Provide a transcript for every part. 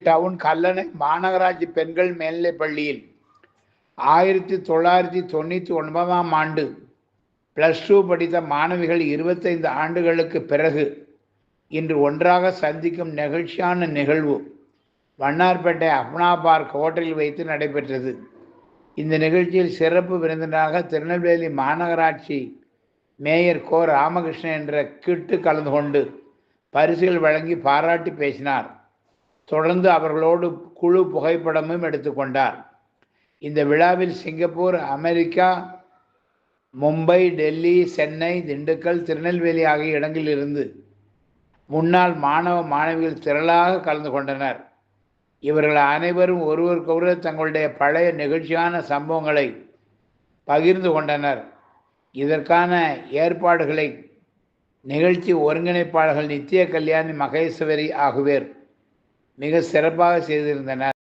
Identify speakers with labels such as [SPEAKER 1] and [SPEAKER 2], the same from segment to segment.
[SPEAKER 1] Down Kallanai மாநகராட்சி பெண்கள் மேல்நிலைப் பள்ளியில் 1999ஆம் ஆண்டு +2 படித்த மாணவிகள் 25 ஆண்டுகளுக்கு பிறகு இன்று ஒன்றாக சந்திக்கும் நெகிழ்ச்சியான நிகழ்வு வண்ணார்பேட்டை அப்னா பார்க் ஹோட்டலில் வைத்து நடைபெற்றது. இந்த நிகழ்ச்சியில் சிறப்பு விருந்தினராக திருநெல்வேலி மாநகராட்சி மேயர் கோ. ராமகிருஷ்ணன் என்ற கிட்டு கலந்து கொண்டு பரிசுகள் வழங்கி பாராட்டி பேசினார். தொடர்ந்து அவர்களோடு குழு புகைப்படமும் எடுத்துக்கொண்டார். இந்த விழாவில் சிங்கப்பூர், அமெரிக்கா, மும்பை, டெல்லி, சென்னை, திண்டுக்கல், திருநெல்வேலி ஆகிய இடங்களிலிருந்து முன்னாள் மாணவ மாணவிகள் திரளாக கலந்து கொண்டனர். இவர்கள் அனைவரும் ஒருவருக்கொருவர் தங்களுடைய பழைய நெகிழ்ச்சியான சம்பவங்களை பகிர்ந்து கொண்டனர். இதற்கான ஏற்பாடுகளை நிகழ்ச்சி ஒருங்கிணைப்பாளர்கள் நித்ய கல்யாணி, மகேஸ்வரி ஆகியோர் மிக சிறப்பாக செய்திருந்தனர்.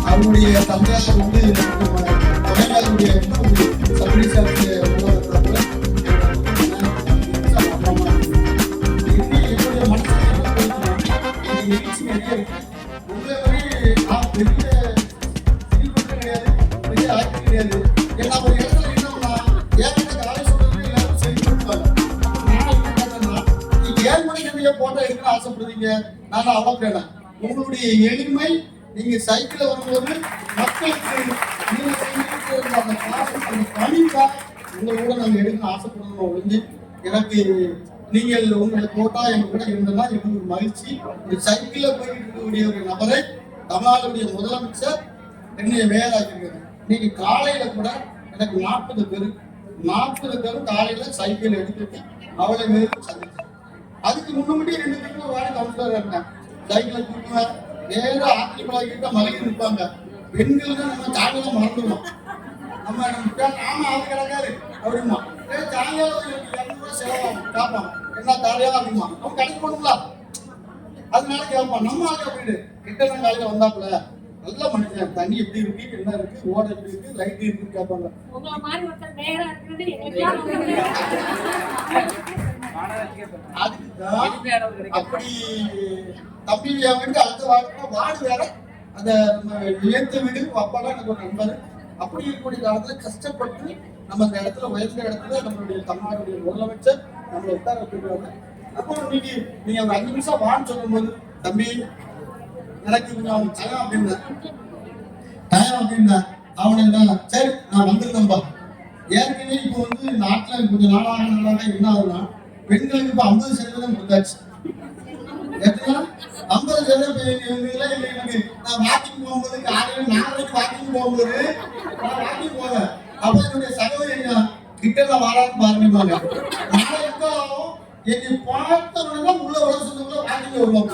[SPEAKER 2] அவருடைய தந்தையார் வந்து தொலைக்காட்சியுடைய நீங்க போட்டோ எடுக்க ஆசைப்படுறீங்க, நான் அவ்வளவு கேட்டேன். உங்களுடைய எளிமை, நீங்க சைக்கிள் வரும்போது மக்களுக்கு நீங்க செஞ்சுட்டு அந்த பாசம், அந்த பணிக்காக உங்களோட நாங்க எடுக்க ஆசைப்படணும் ஒழிஞ்சு எனக்கு நீங்கள் உங்களை போட்டா எங்க கூட இருந்தனா எனக்கு ஒரு மகிழ்ச்சி. இந்த சைக்கிள்ல போயிட்டு இருக்கக்கூடிய ஒரு நபரை தமிழ்நாடுடைய முதலமைச்சர் என்னைய வேலையாக்கிருக்காரு. இன்னைக்கு காலையில கூட எனக்கு 40 பேரும் காலையில சைக்கிள் எடுத்துட்டு அவளை வேறு சந்திச்சேன். அதுக்கு முன்னாடி 2 பேரும் வாடி கவுன்சிலர் இருந்தேன். சைக்கிளை தூக்குவேன், நேரம் ஆத்திரிப்படாக்கிட்ட மலைக்கு நிற்பாங்க. பெண்கள் தான் நம்ம சாயங்காலம் மறந்துடுவோம். நம்ம ஆமா அது கிடக்காரு அப்படிமா சாயங்காலம் 200 ரூபாய் செலவாகும் கேட்பான், என்ன தாரையா அப்படிமா அவன் கடைக்கு போகணுங்களா, அதனால கேட்பான். நம்ம ஆளுக்கு அப்படின்னு கிட்ட காலையில வந்தாப்புல நல்ல மனுஷன், தண்ணி எப்படி இருக்கு, என்ன இருக்கு, ஓட எப்படி இருக்கு, லைட் இருக்குன்னு கேட்பாங்க. அப்படி தம்பி வீட்டு அடுத்த வார்டு வேற, அந்த ஏத்த வீடு அப்பாலாம் எனக்கு ஒரு நண்பர். அப்படி இருக்கக்கூடிய காலத்துல கஷ்டப்பட்டு நம்ம அந்த இடத்துல உயர்ந்த இடத்துல நம்மளுடைய தமிழ்நாடுடைய முதலமைச்சர் நம்மளை உட்கார வச்சிருக்காங்க. அப்போ இன்னைக்கு நீங்க ஒரு 5 நிமிஷம் வான்னு சொல்லும் போது, தம்பி எனக்கு கொஞ்சம் டயம் அப்படின்னா அவனை சரி நான் வந்துருந்தேன்பா. ஏற்கனவே இப்போ வந்து நாட்டில் கொஞ்சம் நாளாக என்ன ஆகுதுன்னா, பெண்களுக்கு இப்போ 50% கொடுத்தாச்சு. எத்தனை 50% எனக்கு நான் வாக்கிங் போகும்போது காலையில் 4 வாக்கிங் போகும்போது நான் வாக்கிங் போவேன். அப்போ என்னுடைய சகோதரி கிட்ட வரான்னு பாருங்க, நாளை இருந்தாலும் என்னை பார்த்தவனா உள்ள வர சொந்தக்குள்ள வாக்கிங் வருவாங்க.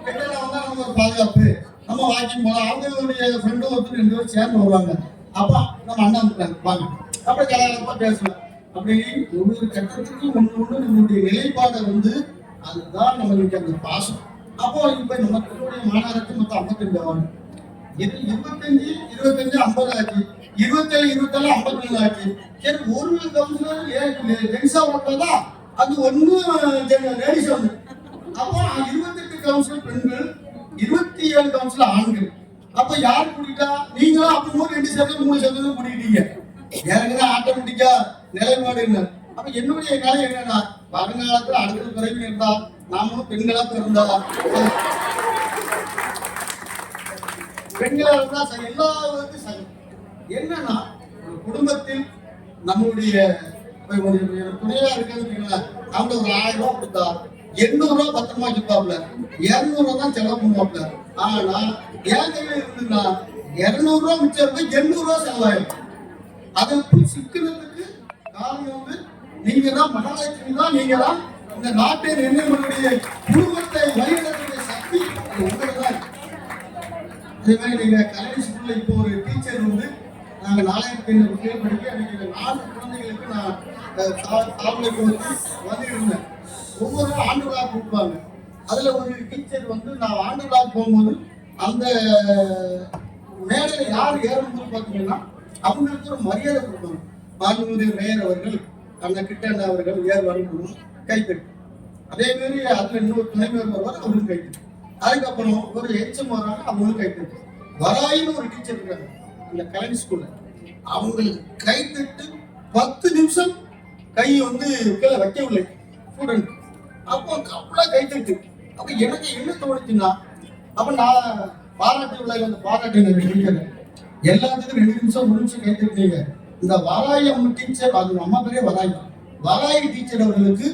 [SPEAKER 2] கிட்ட வந்தா நம்ம ஒரு பாதுகாப்பு, நம்ம வாக்கிங் போகலாம். அவங்களுடைய ஃப்ரெண்டும் ஒருத்தர் 2 பேரும் சேர்ந்து வருவாங்க. அப்பா நம்ம அண்ணா வாங்க அப்படி கலாச்சாரமா பேசுவேன். அப்படி ஒவ்வொரு கட்டத்துக்கும் ஒன்று நம்மளுடைய நிலைப்பாடை வந்து அதுதான் நம்மளுக்கு அந்த பாசம். அப்போ இப்ப நமக்கு மாநகரத்து மொத்தம் 55 ஆகும். இது 25 50 ஆச்சு, 27 54 ஆச்சு. சரி ஒரு கவுன்சிலர் ஜென்ஸா ஓட்டா அது ஒண்ணு லேடிஸ் வந்து. அப்போ 28 கவுன்சிலர் பெண்கள், 27 கவுன்சிலர் ஆண்கள். அப்ப யார் கூட்டிட்டா நீங்களும் அப்போ 2% 3% கூட்டிட்டீங்க. எனக்கு ஆட்டோமேட்டிக்கா நிலைப்பாடு என்ன. அப்ப என்னுடைய கலை என்னன்னா, வருங்காலத்துல அடுத்த பிறகு இருந்தா நாமளும் பெண்களா பிறந்தா, பெண்களா இருந்தா எல்லாருக்கும் சரி. என்னன்னா குடும்பத்தில் நம்மளுடைய துணையா இருக்கிறது அவங்க ஒரு 1000 ரூபாய் கொடுத்தா 800 ரூபாய் பத்திரமா வச்சுப்பாப்ல, 200 ரூபாய் தான் செலவு பண்ணுவாப்ல. ஆனா என் கையில இருந்துன்னா 200 ரூபாய் மிச்சம் 800 ரூபாய் செலவாயிடும். அதை சிக்கிறதுக்கு காரணம் வந்து நீங்க தான், மகாலட்சுமி தான், நீங்க தான் இந்த நாட்டை நிர்ணயங்களுடைய குடும்பத்தை வழிநடத்தக்கூடிய சக்தி உங்களுக்குதான். அதே மாதிரி நீங்க கல்வி ஸ்கூல்ல இப்போ ஒரு டீச்சர் வந்து நாங்க 4500 பேர் படிக்க அன்னைக்கு 4 குழந்தைகளுக்கு நான் சாப்பிடுக்கு வந்து இருந்தேன். ஒவ்வொரு ஆண்டு விழா கூப்பிடுவாங்க. அதுல ஒரு டீச்சர் வந்து நான் ஆண்டு விழா போகும்போது அந்த மேடையில யார் ஏறும்போது பாத்தீங்கன்னா அவங்களுக்கு ஒரு மரியாதை கொடுப்பாங்க. மாண்புமிகு மேயர் அவர்கள், அந்த கிட்ட அவர்கள் ஏர் வரும்போது கைத்தட்டு. அதே மாதிரி அதுல இன்னொரு துணைவர் வருவார், அவரும் கைத்தட்டு. அதுக்கப்புறம் ஒரு எச்சம் வராங்க, அவங்களும் கைத்தட்டு. வராயின்னு ஒரு டீச்சர் இருக்காங்க அந்த கல்வி ஸ்கூல்ல, அவங்களுக்கு கைத்தட்டு 10 நிமிஷம் கை வந்து கீழே வைக்கவில்லை ஸ்டூடெண்ட். அப்போ அவ்வளோ கைத்தட்டு. அப்ப எனக்கு என்ன தோணுச்சுன்னா, அப்ப நான் பாராட்டு விழா அந்த பாராட்டு நினைக்கிறேன் எல்லாத்துக்கும் 2 நிமிஷம் 1 நிமிஷம் கைத்தட்டீங்க. இந்த வராய் அம்மா டீச்சர், அது அம்மா பேரே வராய் டீச்சர் அவர்களுக்கு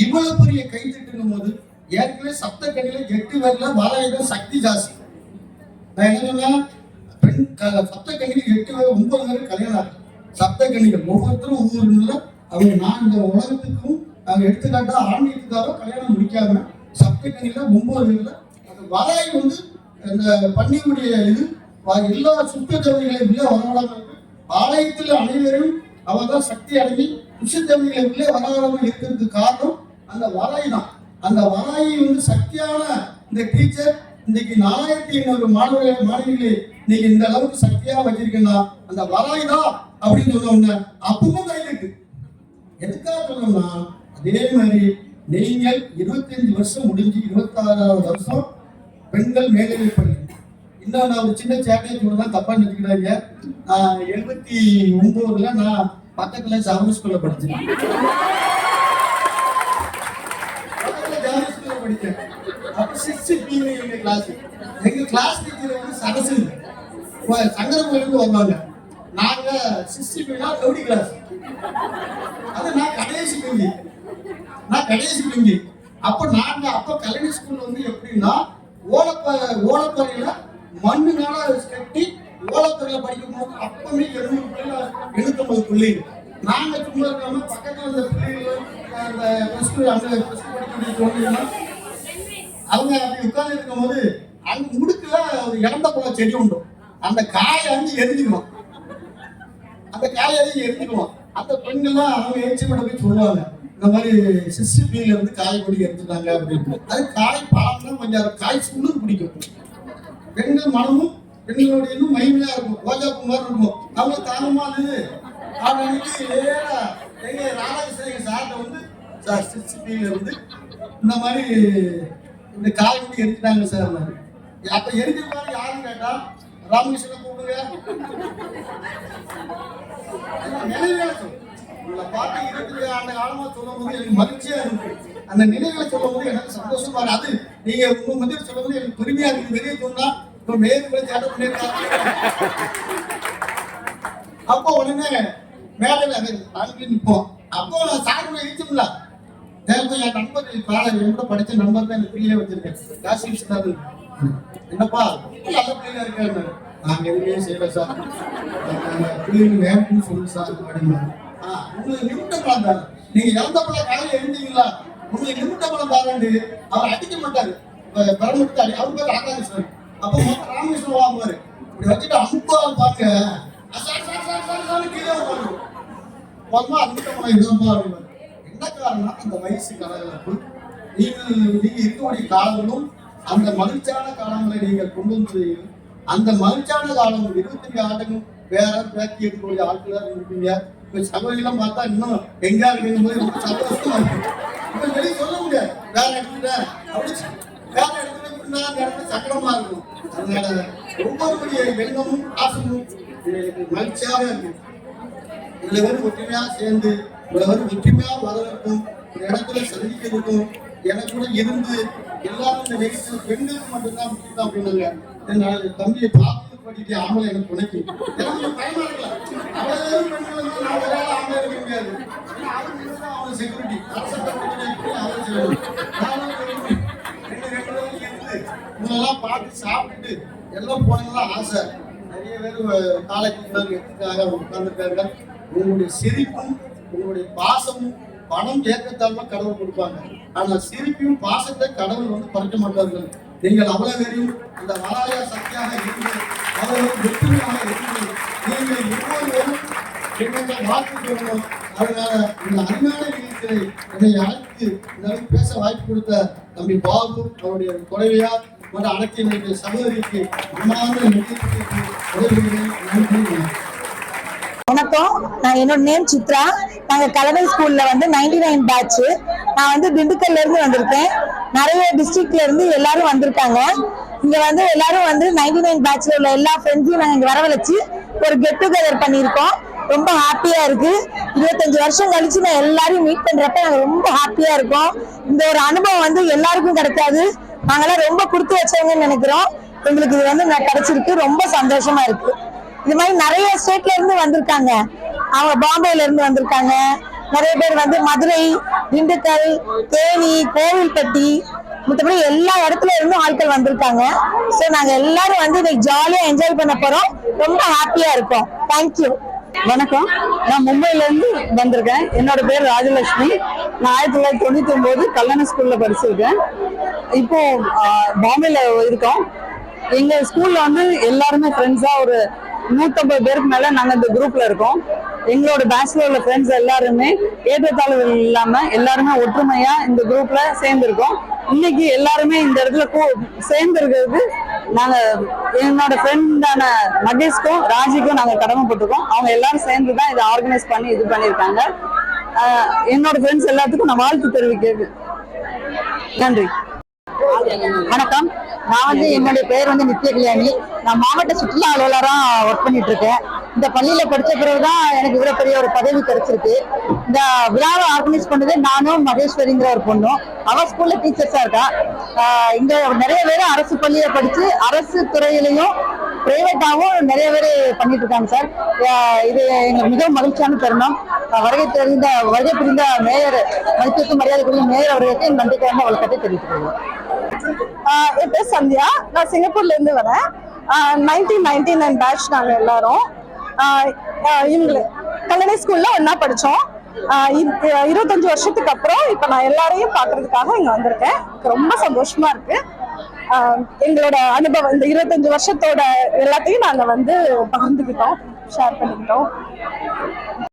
[SPEAKER 2] இவ்வளவு பெரிய கைத்தட்டுங்கும் போது, ஏற்கனவே சப்த கணில 8 பேர்ல வராய் தான் சக்தி ஜாஸ்தி. நான் என்ன சொன்னா, பெண் சப்த கணில 8 பேர் 9 பேர் கல்யாணம். சப்த கணிகள் ஒவ்வொருத்தரும் ஒவ்வொரு அவங்க நான் இந்த உலகத்துக்கும் நாங்க எடுத்துக்காட்டா ஆன்மீகத்துக்காக கல்யாணம் முடிக்காம சப்த கணில 9 பேர்ல அந்த வராய் வந்து அந்த பன்னியுடைய இது எல்லா சுத்தத்தவதிகளை உள்ளே வரவிடாம ஆலயத்தில் அனைவரும் அவர்தான் சக்தி அடங்கி சுத்தத்தவதிகளை உள்ளே வராம இருக்கிறதுக்கு காரணம் அந்த வராய் தான். அந்த வராயை வந்து சக்தியான இந்த டீச்சர் இன்னைக்கு 4500 மாணவிகளை நீங்க இந்த அளவுக்கு சக்தியா வச்சிருக்கீங்கன்னா அந்த வராய் தான் அப்படின்னு சொன்ன அப்பவும் கையிட்டு. எதுக்காக சொல்லணும்னா, அதே மாதிரி நீங்கள் 25 வருஷம் முடிஞ்சு 26வது வருஷம் பெண்கள் மேல்நிலைப் பள்ளி. இன்னும் நான் ஒரு சின்ன சேட்டையை சொல்லதான் தப்பா நினைக்கிறாங்க. 79ல நான் பக்கத்துல ஜாவரி ஸ்கூல்ல படிச்சேன். படித்தேன். அப்ப 6B எங்க கிளாஸ். எங்க கிளாஸ் டீச்சர் வந்து சரசு சங்கரங்கோயிலிருந்து வருவாங்க. நாங்க 6B-னா ரவுடி கிளாஸ். அது நான் கடைசி பெஞ்சி. அப்ப நாங்க கல்வி ஸ்கூல் வந்து எப்படின்னா ஓலப்பறையில மண்ணுனால கட்டி ஓலப்பறையில படிக்கும் போது அப்பவே 750 பிள்ளைங்க. நாங்க சும்மா இருக்காம பக்கத்துல இருந்த பிள்ளைகள் அந்த படிக்கக்கூடிய அவங்க அப்படி உட்கார்ந்து இருக்கும் போது அங்க முடுக்குல ஒரு இறந்த போல செடி உண்டு. அந்த காயை வந்து எரிஞ்சுக்கணும். அந்த பெண்கள்லாம் அவங்க ஏச்சி மட்டும் போய் சொல்லுவாங்க, இந்த மாதிரி 6B-ல இருந்து காய் கொடி எடுத்துட்டாங்க அப்படின்னு. அது காய் பழம்னா கொஞ்சம் காய் சுண்ணு பிடிக்கும். பெண்கள் மனமும் பெண்களுடைய இன்னும் மைமையா இருக்கும், ரோஜாப்பூ மாதிரி இருக்கும். அவங்க தாங்கமா இருந்தது அன்னைக்கு எங்க ராதாகிருஷ்ணன் சார்ட்ட வந்து சார் 6B-ல இருந்து இந்த மாதிரி இந்த காய் கொடி எடுத்துட்டாங்க சார். அப்ப எரிஞ்சிருப்பாரு யாருன்னு கேட்டா ராமகிருஷ்ணன் கூப்பிடுங்க. உங்களை பார்த்து 22 ஆண்டு காலமா சொல்லும் போது எனக்கு மகிழ்ச்சியா இருக்கு. அந்த நினைவுகளை சொல்லும் போது எனக்கு சந்தோஷமா இருக்கு. அது நீங்க உங்க மத்தியில் சொல்லும் போது எனக்கு பெருமையா இருக்கு. வெளியே சொன்னா இப்ப மேற்கு சேட்டம் பண்ணிருக்காங்க. அப்போ உடனே மேல நிற்போம். அப்போ நான் சாகுபடி இடிச்சோம்ல, என் நண்பர் கூட படிச்ச நண்பர் தான் எனக்கு பிள்ளையே வச்சிருக்கேன். காசி என்னப்பா நல்ல பிள்ளையா இருக்காரு. நாங்க எதுவுமே செய்யல சார், பிள்ளைங்க வேணும்னு சொல்லு சார் அப்படின்னா. உங்களுக்கு நிமிட்டம் பழம் தாரு, நீங்க இறந்த பழம் காலையில எழுந்தீங்களா, உங்களுக்கு நிமிட்டம் பழம் தாராண்டு அவர் அடிக்க மாட்டாரு. பரமட்டு அடி அவர் பேர் ராதாகிருஷ்ணன். அப்போ மொத்தம் ராமகிருஷ்ணன் வாங்குவாரு. இப்படி வச்சுட்டு அமுப்பா பார்க்க கீழே உட்காந்து மொத்தமா நிமிட்டம் பழம் இதுதான் அப்படிவாரு. என்ன காரணம், அந்த வயசு கலகலப்பு நீங்க இருக்கக்கூடிய காலங்களும் அந்த மகிழ்ச்சியான காலங்களை நீங்கள் கொண்டு வந்து அந்த மகிழ்ச்சியான காலம் 25 ஆண்டுகள் வேற பேக்கி இருக்கக்கூடிய ஆட்கள் இருப்பீங்க. இப்ப சகோதரிலாம் பார்த்தா இன்னும் எங்கா இருக்கும் போது ரொம்ப சந்தோஷமா இருக்கு. இப்ப வெளியே சொல்ல முடியாது, வேற இடத்துல அப்படி வேற இடத்துல சக்கரமா இருக்கும். அதனால ஒவ்வொருடைய எண்ணமும் ஆசமும் மகிழ்ச்சியாக இருக்கு. இதுல பேர் ஒற்றுமையா சேர்ந்து இவ்வளவு பேர் ஒற்றுமையா வரவேற்கும் இந்த இடத்துல சந்திக்கிறதுக்கும் எனக்கு கூட இருந்து எல்லாரும் இந்த நிகழ்ச்சி பெண்களுக்கு மட்டும்தான் முக்கியம் அப்படின்னாங்க. தம்பியை பார்த்து படிக்க ஆம்பளை எனக்கு துணைக்கு எனக்கு பயமா இருக்கலாம். அவ்வளவு பெண்கள் ஆம்பளை இருக்க முடியாது. அவங்க செக்யூரிட்டி இவங்கெல்லாம் பார்த்து சாப்பிட்டுட்டு எல்லாம் போனதெல்லாம் ஆசை. நிறைய பேர் காலேஜ் எடுத்துக்காக உட்கார்ந்துருக்காங்க. உங்களுடைய சிரிப்பும் உங்களுடைய பாசமும் பணம் ஏற்கத்தாழ்வா கடவுள் கொடுப்பாங்க. ஆனா சிரிப்பையும் பாசத்தை கடவுள் வந்து பறிக்க மாட்டார்கள். நீங்கள் அவ்வளவு பேரையும் அந்த வராய சக்தியாக இருந்து அவர்கள் வெற்றியாக இருந்து நீங்கள் ஒவ்வொருவரும் என்னென்ன வாக்கு சொல்லணும். அதனால இந்த அருமையான நிகழ்ச்சியை என்னை அழைத்து இந்த பேச வாய்ப்பு கொடுத்த தம்பி பாபு அவருடைய குறைவையார் மற்றும் அனைத்து சகோதரிக்கு மனமார்ந்த நன்றி.
[SPEAKER 3] வணக்கம், நான் என்னோட நேம் சித்ரா. நாங்க கலவை ஸ்கூல்ல வந்து 99 பேட்ச். நான் வந்து திண்டுக்கல்ல இருந்து வந்திருக்கேன். நிறைய டிஸ்ட்ரிக்ட்ல இருந்து எல்லாரும் வந்திருக்காங்க. இங்க வந்து எல்லாரும் வந்து 99 பேட்ச்ல உள்ள எல்லா ஃப்ரெண்ட்ஸையும் நாங்க இங்க வரவழைச்சு ஒரு கெட் டுகெதர் பண்ணியிருக்கோம். ரொம்ப ஹாப்பியா இருக்கு. 25 வருஷம் கழிச்சு நான் எல்லாரையும் மீட் பண்றப்ப நாங்க ரொம்ப ஹாப்பியா இருக்கோம். இந்த ஒரு அனுபவம் வந்து எல்லாருக்கும் கிடைக்காது. நாங்கெல்லாம் ரொம்ப கொடுத்து வச்சவங்கன்னு நினைக்கிறோம். எங்களுக்கு இது வந்து கிடைச்சிருக்கு. ரொம்ப சந்தோஷமா இருக்கு. இது மாதிரி நிறைய ஸ்டேட்ல இருந்து வந்திருக்காங்க. அவங்க பாம்பேல இருந்து வந்திருக்காங்க. நிறைய பேர் வந்து மதுரை, திண்டுக்கல், தேனி, கோவில்பட்டி, மற்றபடி எல்லா இடத்துல இருந்தும் ஆட்கள் வந்திருக்காங்க. ஸோ நாங்க எல்லாரும் வந்து இன்னைக்கு ஜாலியா என்ஜாய் பண்ண போறோம். ரொம்ப ஹாப்பியா இருக்கோம். தேங்க்யூ.
[SPEAKER 4] வணக்கம், நான் மும்பைல இருந்து வந்திருக்கேன். என்னோட பேர் ராஜலட்சுமி. நான் 1999 கல்யாண ஸ்கூல்ல படிச்சிருக்கேன். இப்போ பாம்பேல இருக்கோம். எங்க ஸ்கூல்ல வந்து எல்லாருமே ஃப்ரெண்ட்ஸா ஒரு 150 பேருக்கு மேல நாங்க இந்த குரூப்ல இருக்கோம். எங்களோட பேச்சுலர் உள்ள ஃப்ரெண்ட்ஸ் எல்லாருமே ஏற்றத்தாழ்வு இல்லாம எல்லாருமே ஒற்றுமையா இந்த குரூப்ல சேர்ந்துருக்கோம். இன்னைக்கு எல்லாருமே இந்த இடத்துல சேர்ந்து இருக்கிறது நாங்க என்னோட ஃப்ரெண்டான மகேஷ்க்கும் ராஜிக்கும் நாங்க கடமைப்பட்டிருக்கோம். அவங்க எல்லாரும் சேர்ந்துதான் இதை ஆர்கனைஸ் பண்ணி இது பண்ணியிருக்காங்க. என்னோட ஃப்ரெண்ட்ஸ் எல்லாத்துக்கும் நான் வாழ்த்து தெரிவிக்கிறேன். நன்றி.
[SPEAKER 3] வணக்கம், நான் வந்து என்னுடைய பேர் வந்து நித்ய கல்யாணி. நான் மாவட்ட சுற்றுலா அலுவலரா ஒர்க் பண்ணிட்டு இருக்கேன்.
[SPEAKER 4] இந்த பள்ளியில படிச்ச பிறகுதான் எனக்கு இவ்வளவு பெரிய ஒரு பதவி கிடைச்சிருக்கு. இந்த விழாவை ஆர்கனைஸ் பண்ணது நானும் மகேஸ்வரிங்கிற ஒரு பொண்ணும். அவ ஸ்கூல்ல டீச்சர்ஸா இருக்கா. இங்க நிறைய பேர் அரசு பள்ளியில படிச்சு அரசு துறையிலையும் பிரைவேட்டாவும் நிறைய பேர் பண்ணிட்டு இருக்காங்க சார். இது எங்களுக்கு மிகவும் மகிழ்ச்சியான தருணம். வருகை புரிந்த மேயர், மதிப்பிற்கு மரியாதைக்குரிய மேயர் அவர்களுக்கு என் நன்றி கலந்த வழக்கத்தை தெரிவித்துக் கொள்வோம்.
[SPEAKER 5] என் பேர் சந்தியா. நான் சிங்கப்பூர்ல இருந்து வரேன். 1999 பேட்ச் நாங்க எல்லாரும். இவங்களு கல்லணை ஸ்கூல்ல ஒன்னா படிச்சோம். 25 வருஷத்துக்கு அப்புறம் இப்ப நான் எல்லாரையும் பாக்குறதுக்காக இங்க வந்திருக்கேன். ரொம்ப சந்தோஷமா இருக்கு. எங்களோட அனுபவம் இந்த 25 வருஷத்தோட எல்லாத்தையும் நாங்க வந்து பகிர்ந்துக்கிட்டோம், ஷேர் பண்ணிக்கிட்டோம்.